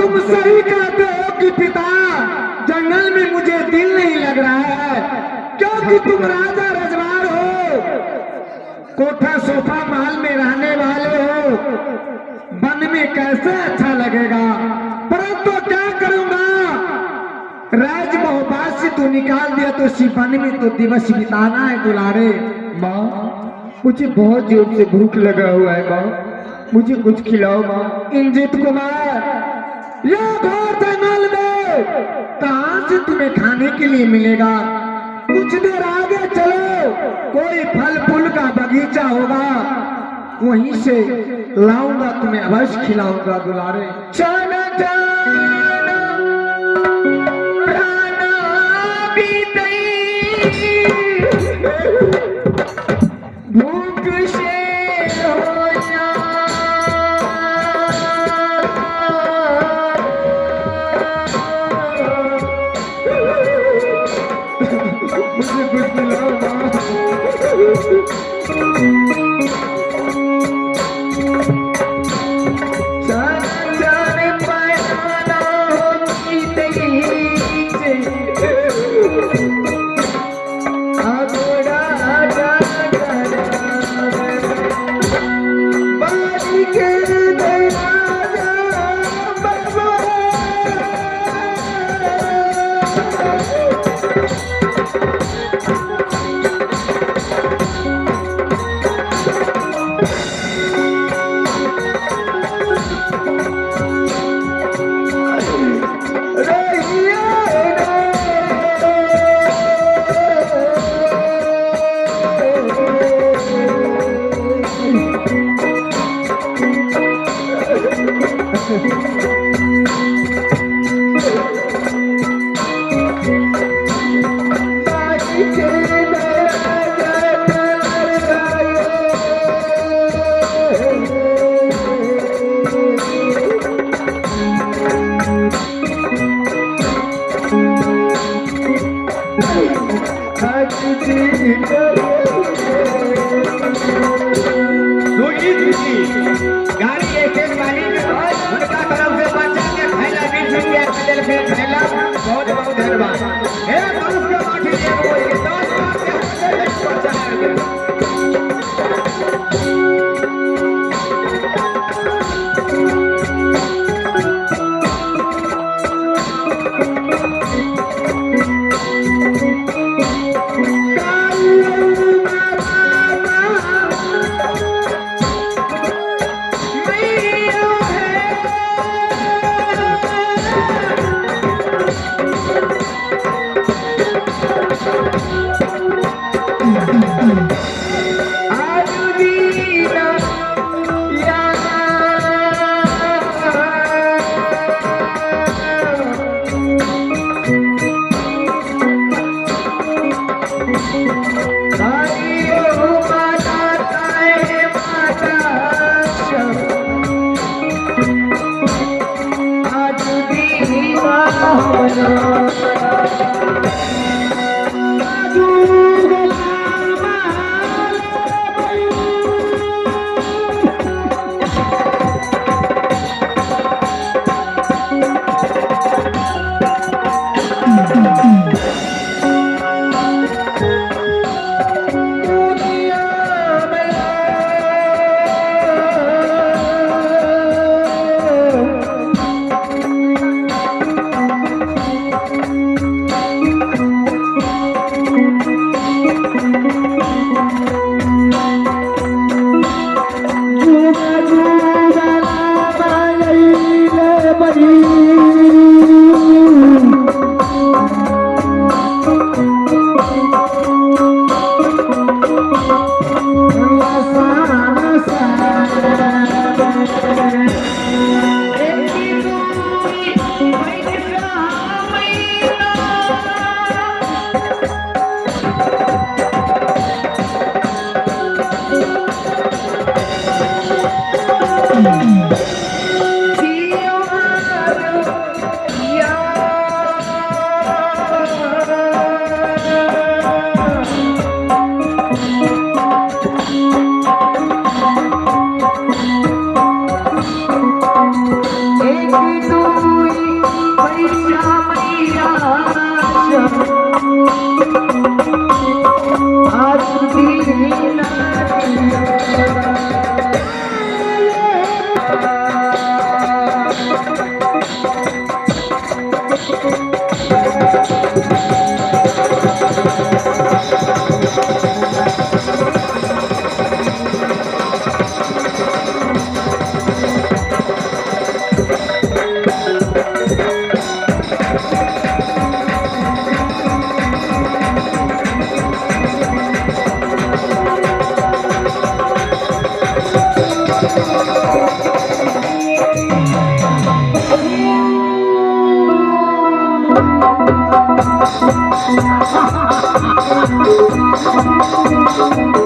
तुम सही कहते हो कि पिता जंगल में मुझे दिल नहीं लग रहा है, क्योंकि तुम राजा रजवार हो, कोठा सोफा महल में रहने वाले हो, वन में कैसे अच्छा लगेगा। परंतु क्या करूंगा, राज मोहब्बत से तू निकाल दिया तो वन में तो दिवस बिताना है दुलारे। माँ मुझे बहुत जोर से भूख लगा हुआ है माँ, मुझे कुछ खिलाओ माँ। इंद्रजीत कुमार, यह घोर जंगल में कहां से तुम्हें खाने के लिए मिलेगा। कुछ देर आगे चलो, कोई फल फूल का बगीचा होगा, वहीं से लाऊंगा, तुम्हें अवश्य खिलाऊंगा दुलारे। जाना जाना प्राणा बीतई, भूख से मुझे कुछ मिलाओ माँ। जान जान पाया गाड़ी स्टेज वाली उनका तरफ से बच्चा के खैला 20 रुपया के दिल से खैला बहुत बहुत धन्यवाद। हे दोस्त के माठी एगो ये 10 बात के बच्चा है। Ha ha ha ha ha!